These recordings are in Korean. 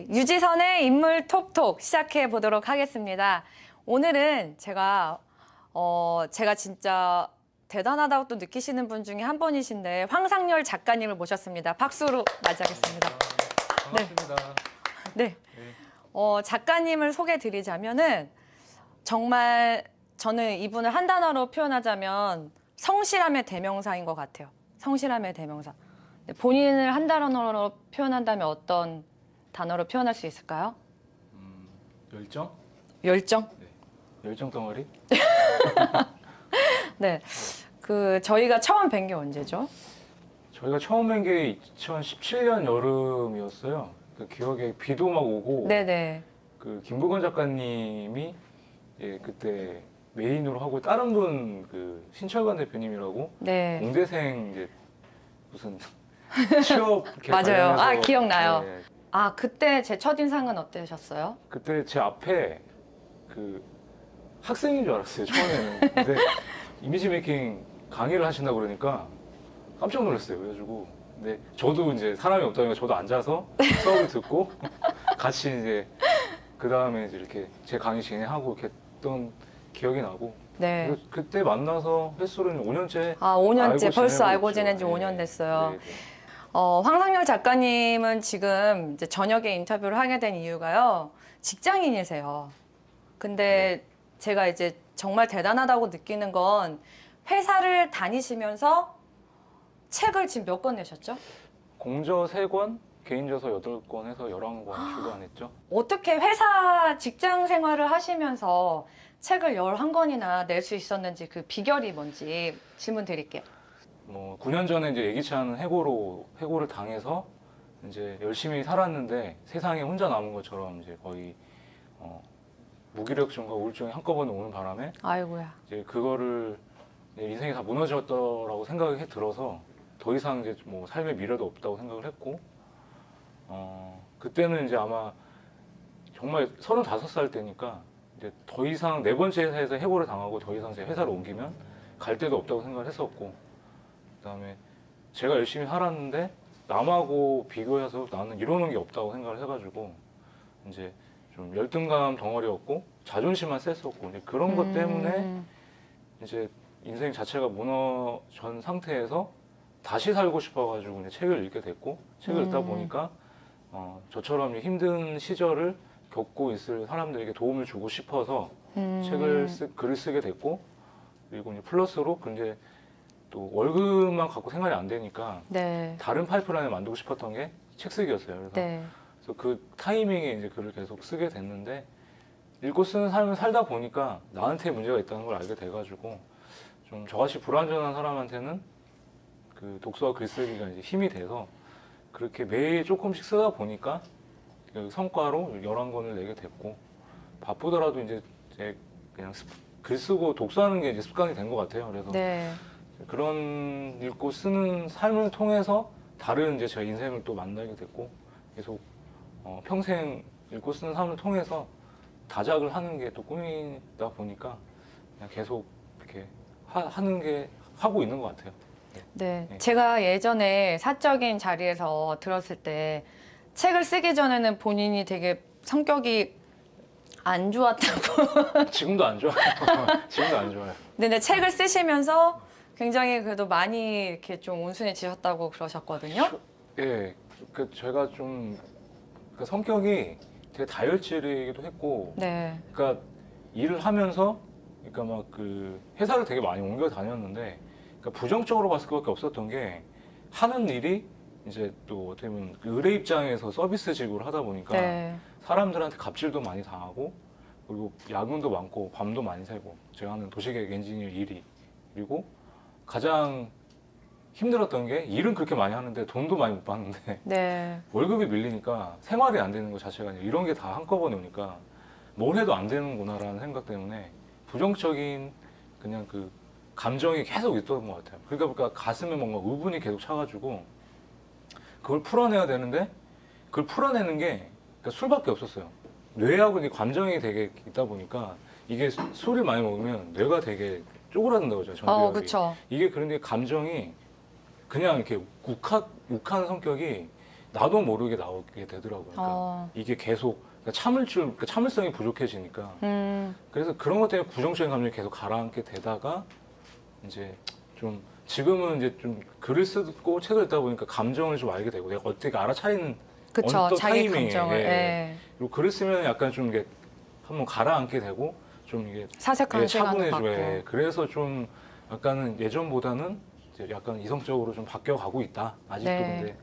네, 유지선의 인물 톡톡 시작해 보도록 하겠습니다. 오늘은 제가 진짜 대단하다고 또 느끼시는 분 중에 한 분이신데 황상열 작가님을 모셨습니다. 박수로 맞이하겠습니다. 반갑습니다. 네. 작가님을 소개해 드리자면은 정말 저는 이분을 한 단어로 표현하자면 성실함의 대명사인 것 같아요. 성실함의 대명사. 본인을 한 단어로 표현한다면 어떤 단어로 표현할 수 있을까요? 열정? 열정? 네. 열정 덩어리? 네. 저희가 처음 뵌 게 언제죠? 저희가 처음 뵌 게 2017년 여름이었어요. 그 기억에 비도 막 오고 네네. 김부건 작가님이 그때 메인으로 하고 다른 분 신철관 대표님이라고 네. 공대생 이제 무슨 취업 맞아요. 관련해서 기억나요. 네. 그때 제 첫인상은 어떠셨어요? 그때 제 앞에 학생인 줄 알았어요, 처음에는. 근데 이미지 메이킹 강의를 하신다고 그러니까 깜짝 놀랐어요. 그래가지고. 근데 저도 이제 사람이 없다니까 저도 앉아서 수업을 듣고 같이 이제 그 다음에 이제 이렇게 제 강의 진행하고 이렇게 했던 기억이 나고. 네. 그때 만나서 횟수로는 5년째. 5년째 벌써 알고 있죠. 지낸 지 네. 5년 됐어요. 네, 네. 황상열 작가님은 지금 이제 저녁에 인터뷰를 하게 된 이유가요. 직장인이세요. 근데 제가 이제 정말 대단하다고 느끼는 건 회사를 다니시면서 책을 지금 몇 권 내셨죠? 공저 3권, 개인저서 8권 해서 11권 출간했죠. 어떻게 회사 직장 생활을 하시면서 책을 11권이나 낼 수 있었는지 그 비결이 뭔지 질문 드릴게요. 9년 전에 이제 예기치 않은 해고를 당해서 이제 열심히 살았는데 세상에 혼자 남은 것처럼 이제 거의 무기력증과 우울증이 한꺼번에 오는 바람에 아이고야. 이제 그거를 인생이 다 무너졌더라고 생각이 들어서 더 이상 이제 삶의 미래도 없다고 생각을 했고 그때는 이제 아마 정말 35살 때니까 이제 더 이상 네 번째 회사에서 해고를 당하고 더 이상 제 회사를 옮기면 갈 데도 없다고 생각을 했었고 그다음에 제가 열심히 살았는데 남하고 비교해서 나는 이러는 게 없다고 생각을 해가지고 이제 좀 열등감 덩어리였고 자존심만 셌었고 이제 그런 것 때문에 이제 인생 자체가 무너진 상태에서 다시 살고 싶어가지고 이제 책을 읽게 됐고 책을 읽다 보니까 저처럼 힘든 시절을 겪고 있을 사람들에게 도움을 주고 싶어서 글을 쓰게 됐고 그리고 이제 플러스로 이제 또 월급만 갖고 생활이 안 되니까 네. 다른 파이프라인을 만들고 싶었던 게 책쓰기였어요. 네. 그래서 그 타이밍에 이제 글을 계속 쓰게 됐는데 읽고 쓰는 삶을 살다 보니까 나한테 문제가 있다는 걸 알게 돼가지고 좀 저같이 불완전한 사람한테는 그 독서와 글쓰기가 이제 힘이 돼서 그렇게 매일 조금씩 쓰다 보니까 그 성과로 11권을 내게 됐고 바쁘더라도 이제 그냥 글 쓰고 독서하는 게 이제 습관이 된 것 같아요. 그래서 네. 그런 읽고 쓰는 삶을 통해서 다른 이제 제 인생을 또 만나게 됐고 계속 평생 읽고 쓰는 삶을 통해서 다작을 하는 게 또 꿈이다 보니까 그냥 계속 이렇게 하고 있는 것 같아요. 네. 네. 제가 예전에 사적인 자리에서 들었을 때 책을 쓰기 전에는 본인이 되게 성격이 안 좋았다고. 지금도 안 좋아요. 지금도 안 좋아요. 근데 책을 쓰시면서 굉장히 그래도 많이 이렇게 좀 온순해지셨다고 그러셨거든요. 예, 제가 좀 성격이 되게 다혈질이기도 했고, 네. 그러니까 일을 하면서, 그러니까 회사를 되게 많이 옮겨 다녔는데, 그러니까 부정적으로 봤을 것밖에 없었던 게 하는 일이 이제 또 어떻게 보면 의뢰 입장에서 서비스직으로 하다 보니까 네. 사람들한테 갑질도 많이 당하고, 그리고 야근도 많고 밤도 많이 새고, 제가 하는 도시계획 엔지니어 일이 그리고 가장 힘들었던 게 일은 그렇게 많이 하는데 돈도 많이 못 받는데 네. 월급이 밀리니까 생활이 안 되는 것 자체가 아니라 이런 게 다 한꺼번에 오니까 뭘 해도 안 되는구나라는 생각 때문에 부정적인 그냥 감정이 계속 있던 것 같아요. 그러니까 가슴에 뭔가 우분이 계속 차가지고 그걸 풀어내야 되는데 그걸 풀어내는 게 술밖에 없었어요. 뇌하고 감정이 되게 있다 보니까 이게 술을 많이 먹으면 뇌가 되게 쪼그라든다고 하죠. 전두엽이. 그쵸. 이게 그런데 감정이 그냥 이렇게 욱한 성격이 나도 모르게 나오게 되더라고요. 그러니까 어. 이게 계속 그러니까 참을성이 부족해지니까 그래서 그런 것 때문에 부정적인 감정이 계속 가라앉게 되다가 이제 좀 지금은 이제 좀 글을 쓰고 책을 읽다 보니까 감정을 좀 알게 되고 내가 어떻게 알아차리는 그쵸. 어떤 자기 타이밍에 감정을. 예. 그리고 글을 쓰면 약간 좀 이게 한번 가라앉게 되고 좀 이게 사색하는 시간도 차분해져. 갖고. 그래서 좀 약간은 예전보다는 이제 약간 이성적으로 좀 바뀌어가고 있다. 아직도 네. 근데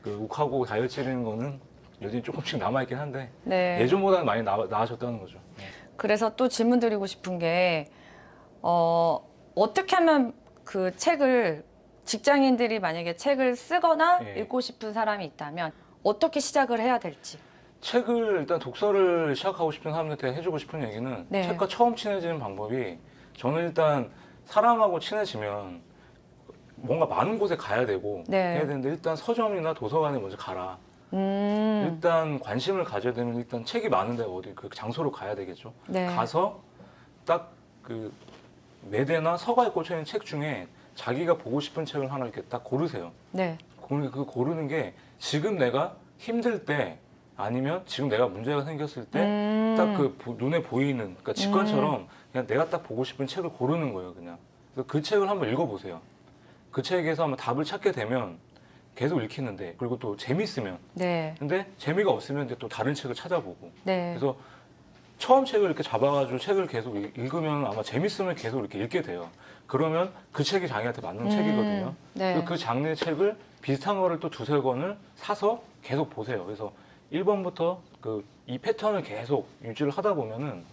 그 욱하고 다혈질이는 거는 여전히 조금씩 남아있긴 한데 네. 예전보다는 많이 나아졌다는 거죠. 그래서 또 질문 드리고 싶은 게, 어떻게 하면 그 책을, 직장인들이 만약에 책을 쓰거나 예. 읽고 싶은 사람이 있다면 어떻게 시작을 해야 될지. 책을 일단 독서를 시작하고 싶은 사람들한테 해주고 싶은 얘기는 네. 책과 처음 친해지는 방법이 저는 일단 사람하고 친해지면 뭔가 많은 곳에 가야 되고 네. 해야 되는데 일단 서점이나 도서관에 먼저 가라. 일단 관심을 가져야 되면 일단 책이 많은데 어디 그 장소로 가야 되겠죠. 네. 가서 딱 그 매대나 서가에 꽂혀 있는 책 중에 자기가 보고 싶은 책을 하나 이렇게 딱 고르세요. 네. 그 고르는 게 지금 내가 힘들 때 아니면 지금 내가 문제가 생겼을 때 딱 그 눈에 보이는 그러니까 직관처럼 그냥 내가 딱 보고 싶은 책을 고르는 거예요, 그냥. 그래서 그 책을 한번 읽어보세요. 그 책에서 한번 답을 찾게 되면 계속 읽히는데 그리고 또 재밌으면 네. 근데 재미가 없으면 이제 또 다른 책을 찾아보고 네. 그래서 처음 책을 이렇게 잡아가지고 책을 계속 읽으면 아마 재밌으면 계속 이렇게 읽게 돼요. 그러면 그 책이 자기한테 맞는 책이거든요. 네. 그리고 그 장르의 책을 비슷한 거를 또 두세 권을 사서 계속 보세요. 그래서 1번부터 이 패턴을 계속 유지를 하다 보면은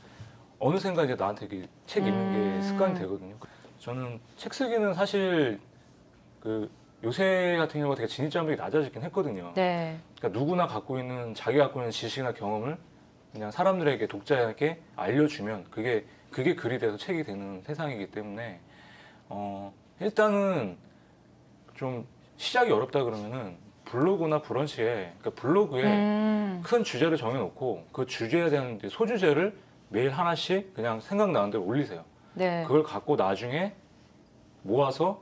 어느샌가 이제 나한테 책 읽는 게 습관이 되거든요. 저는 책 쓰기는 사실 그 요새 같은 경우가 되게 진입장벽이 낮아지긴 했거든요. 네. 그러니까 누구나 자기가 갖고 있는 지식이나 경험을 그냥 사람들에게 독자에게 알려주면 그게 글이 돼서 책이 되는 세상이기 때문에 일단은 좀 시작이 어렵다 그러면은 블로그나 브런치에 그러니까 블로그에 큰 주제를 정해놓고 그 주제에 대한 이제 소주제를 매일 하나씩 그냥 생각나는 대로 올리세요. 네. 그걸 갖고 나중에 모아서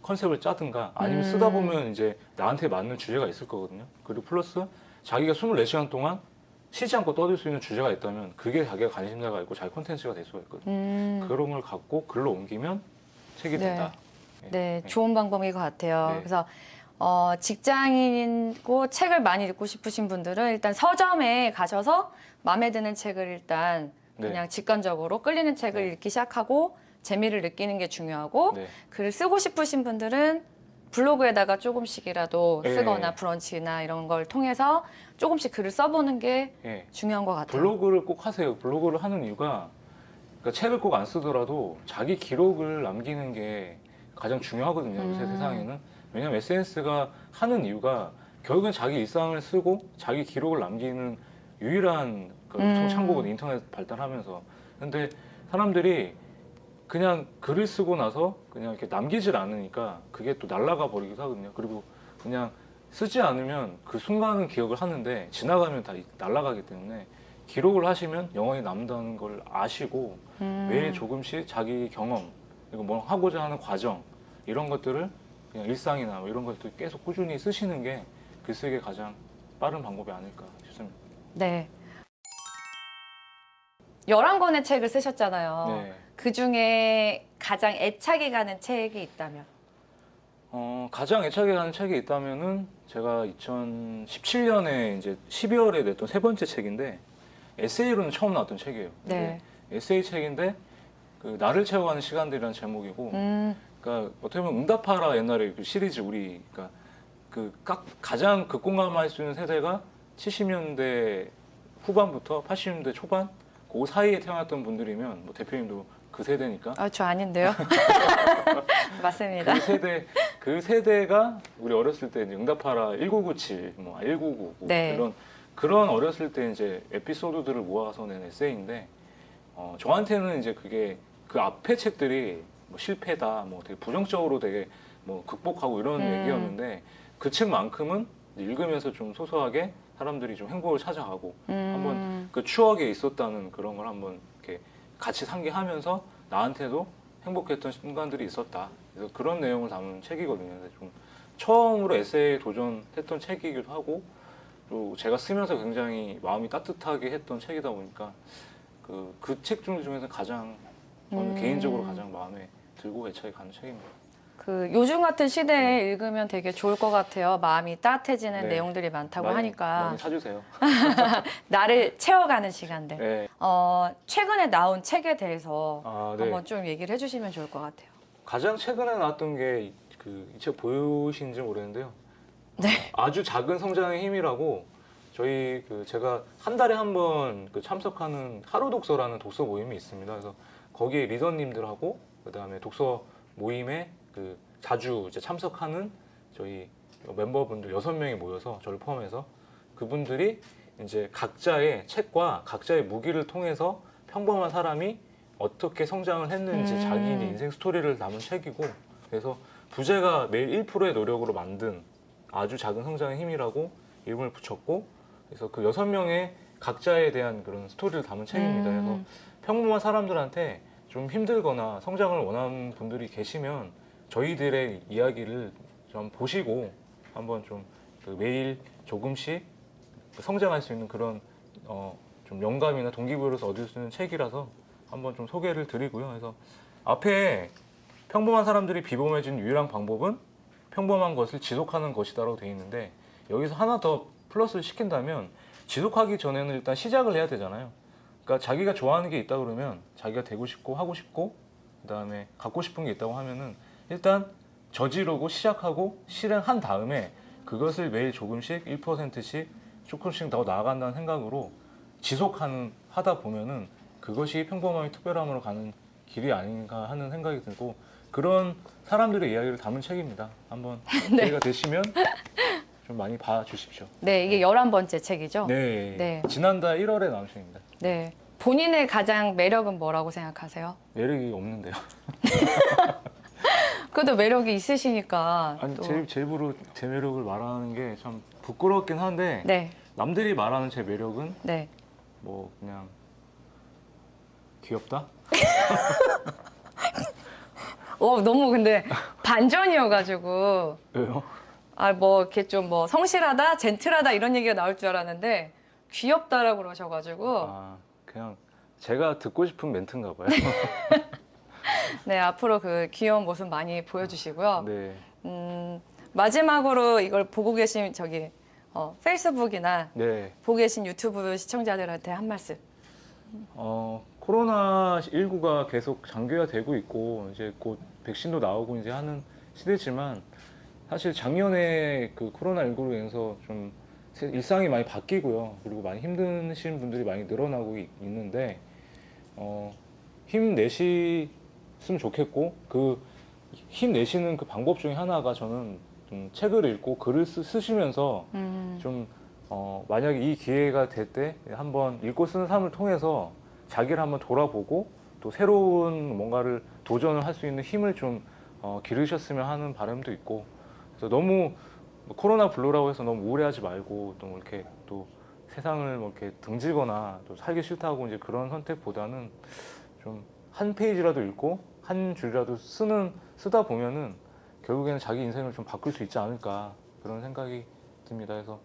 컨셉을 짜든가 아니면 쓰다 보면 이제 나한테 맞는 주제가 있을 거거든요. 그리고 플러스 자기가 24시간 동안 쉬지 않고 떠들 수 있는 주제가 있다면 그게 자기가 관심사가 있고 자기 콘텐츠가 될 수가 있거든요. 그런 걸 갖고 글로 옮기면 책이 네. 된다. 네, 좋은 방법인 것 같아요. 네. 그래서 직장인이고 책을 많이 읽고 싶으신 분들은 일단 서점에 가셔서 마음에 드는 책을 일단 네. 그냥 직관적으로 끌리는 책을 네. 읽기 시작하고 재미를 느끼는 게 중요하고 네. 글을 쓰고 싶으신 분들은 블로그에다가 조금씩이라도 네. 쓰거나 브런치나 이런 걸 통해서 조금씩 글을 써보는 게 예. 중요한 것 같아요. 블로그를 꼭 하세요. 블로그를 하는 이유가 그러니까 책을 꼭 안 쓰더라도 자기 기록을 남기는 게 가장 중요하거든요. 요새 세상에는. 왜냐하면 SNS가 하는 이유가 결국엔 자기 일상을 쓰고 자기 기록을 남기는 유일한 창구거든요. 인터넷 발달하면서. 근데 사람들이 그냥 글을 쓰고 나서 그냥 이렇게 남기질 않으니까 그게 또 날아가 버리기도 하거든요. 그리고 그냥 쓰지 않으면 그 순간은 기억을 하는데 지나가면 다 날아가기 때문에 기록을 하시면 영원히 남는다는 걸 아시고 매일 조금씩 자기 경험 그리고 뭐 하고자 하는 과정 이런 것들을 그냥 일상이나 뭐 이런 것들 계속 꾸준히 쓰시는 게 글쓰기의 가장 빠른 방법이 아닐까 싶습니다. 네. 11권의 책을 쓰셨잖아요. 네. 그 중에 가장 애착이 가는 책이 있다면? 가장 애착이 가는 책이 있다면은 제가 2017년에 이제 12월에 냈던 세 번째 책인데 에세이로는 처음 나왔던 책이에요. 네. 에세이 책인데 그 나를 채워가는 시간들이라는 제목이고, 그러니까 어떻게 보면 응답하라 옛날에 그 시리즈 우리 그러니까 가장 극공감할 수 있는 세대가 70년대 후반부터 80년대 초반 그 사이에 태어났던 분들이면 뭐 대표님도 그 세대니까 저 아닌데요. 맞습니다. 그 세대가 우리 어렸을 때 이제 응답하라 1997, 뭐 1999 네. 그런 어렸을 때 이제 에피소드들을 모아서 낸 에세이인데 저한테는 이제 그게 그 앞에 책들이 뭐 실패다, 뭐 되게 부정적으로 되게 뭐 극복하고 이런 얘기였는데 그 책만큼은 읽으면서 좀 소소하게 사람들이 좀 행복을 찾아가고 한번 그 추억에 있었다는 그런 걸 한번 이렇게 같이 상기하면서 나한테도 행복했던 순간들이 있었다. 그래서 그런 내용을 담은 책이거든요. 그래서 좀 처음으로 에세이 도전했던 책이기도 하고 또 제가 쓰면서 굉장히 마음이 따뜻하게 했던 책이다 보니까 그 책 중에서 가장 저는 개인적으로 가장 마음에 들고 애착이 가는 책입니다. 그 요즘 같은 시대에 읽으면 되게 좋을 것 같아요. 마음이 따뜻해지는 네. 내용들이 많다고 많이 하니까 사주세요. 나를 채워가는 시간들. 네. 최근에 나온 책에 대해서 네. 한번 좀 얘기를 해주시면 좋을 것 같아요. 가장 최근에 나왔던 게 이 책 보이신지 모르겠는데요. 네. 아주 작은 성장의 힘이라고 저희 제가 한 달에 한 번 참석하는 하루 독서라는 독서 모임이 있습니다. 그래서 거기에 리더님들하고 그다음에 독서 모임에 자주 이제 참석하는 저희 멤버분들 6명이 모여서 저를 포함해서 그분들이 이제 각자의 책과 각자의 무기를 통해서 평범한 사람이 어떻게 성장을 했는지 자기 인생 스토리를 담은 책이고, 그래서 부제가 매일 1%의 노력으로 만든 아주 작은 성장의 힘이라고 이름을 붙였고, 그래서 그 6명의 각자에 대한 그런 스토리를 담은 책입니다. 그래서 평범한 사람들한테 좀 힘들거나 성장을 원하는 분들이 계시면 저희들의 이야기를 좀 보시고 한번 좀 매일 조금씩 성장할 수 있는 그런 좀 영감이나 동기부여를 얻을 수 있는 책이라서 한번 좀 소개를 드리고요. 그래서 앞에 평범한 사람들이 비범해진 유일한 방법은 평범한 것을 지속하는 것이다라고 되어 있는데, 여기서 하나 더 플러스를 시킨다면 지속하기 전에는 일단 시작을 해야 되잖아요. 그러니까 자기가 좋아하는 게 있다 그러면 자기가 되고 싶고 하고 싶고 그다음에 갖고 싶은 게 있다고 하면은 일단 저지르고 시작하고 실행한 다음에 그것을 매일 조금씩 1%씩 조금씩 더 나아간다는 생각으로 하다 보면은 그것이 평범함의 특별함으로 가는 길이 아닌가 하는 생각이 들고, 그런 사람들의 이야기를 담은 책입니다. 한번 기회가 되시면 좀 많이 봐주십시오. 네, 이게 11번째 책이죠? 네. 네. 지난달 1월에 나온 책입니다. 네. 본인의 가장 매력은 뭐라고 생각하세요? 매력이 없는데요. 그래도 매력이 있으시니까. 아니, 또. 제 입으로 제 매력을 말하는 게 참 부끄럽긴 한데, 네. 남들이 말하는 제 매력은 네. 뭐 그냥 귀엽다? 너무 근데 반전이어가지고. 왜요? 뭐 이렇게 좀 뭐 성실하다, 젠틀하다 이런 얘기가 나올 줄 알았는데 귀엽다라고 그러셔가지고. 그냥 제가 듣고 싶은 멘트인가 봐요. 네, 앞으로 그 귀여운 모습 많이 보여주시고요. 네. 마지막으로 이걸 보고 계신 페이스북이나 네. 보고 계신 유튜브 시청자들한테 한 말씀. 코로나19가 계속 장기화되고 있고 이제 곧 백신도 나오고 이제 하는 시대지만, 사실 작년에 그 코로나19로 인해서 좀 일상이 많이 바뀌고요. 그리고 많이 힘드신 분들이 많이 늘어나고 있는데, 힘내시면 좋겠고, 그 힘내시는 그 방법 중에 하나가 저는 좀 책을 읽고 글을 쓰시면서 좀 만약에 이 기회가 될 때 한번 읽고 쓰는 삶을 통해서 자기를 한번 돌아보고 또 새로운 뭔가를 도전을 할 수 있는 힘을 좀 기르셨으면 하는 바람도 있고, 그래서 너무 코로나 블루라고 해서 너무 우울해하지 말고 또 이렇게 또 세상을 뭐 이렇게 등지거나 또 살기 싫다고 이제 그런 선택보다는 좀 한 페이지라도 읽고 한 줄이라도 쓰다 보면은 결국에는 자기 인생을 좀 바꿀 수 있지 않을까, 그런 생각이 듭니다. 그래서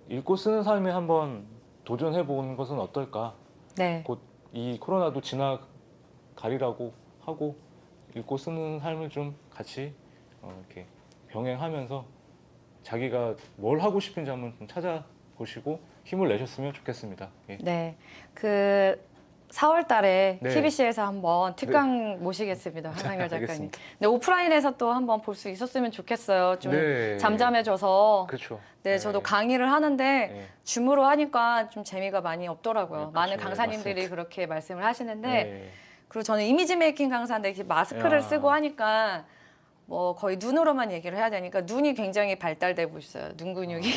읽고 쓰는 삶에 한번 도전해 보는 것은 어떨까. 네. 곧 이 코로나도 지나가리라고 하고 읽고 쓰는 삶을 좀 같이 이렇게 병행하면서 자기가 뭘 하고 싶은지 한번 좀 찾아보시고 힘을 내셨으면 좋겠습니다. 예. 네. 4월 달에 네. TBC에서 한번 특강 모시겠습니다. 한상열 작가님. 알겠습니다. 네, 오프라인에서 또 한번 볼 수 있었으면 좋겠어요. 좀 네. 잠잠해져서. 그렇죠. 네, 저도 강의를 하는데 네. 줌으로 하니까 좀 재미가 많이 없더라고요. 네, 많은 그렇죠. 강사님들이 맞습니다. 그렇게 말씀을 하시는데, 네. 그리고 저는 이미지 메이킹 강사인데 이렇게 마스크를 야. 쓰고 하니까 뭐 거의 눈으로만 얘기를 해야 되니까 눈이 굉장히 발달되고 있어요. 눈 근육이.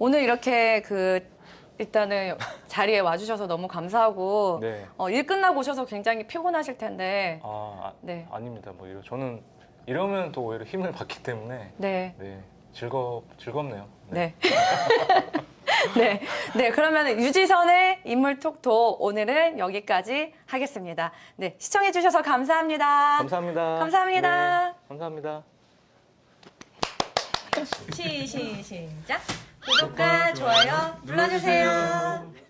오늘 이렇게 일단은 자리에 와주셔서 너무 감사하고, 네. 일 끝나고 오셔서 굉장히 피곤하실 텐데. 네. 아닙니다. 뭐 저는 이러면 또 오히려 힘을 받기 때문에 네. 네, 즐겁네요. 네. 네, 네, 그러면 유지선의 인물톡톡 오늘은 여기까지 하겠습니다. 네, 시청해주셔서 감사합니다. 감사합니다. 감사합니다. 네, 감사합니다. 시작. 구독과 좋아요 눌러주세요.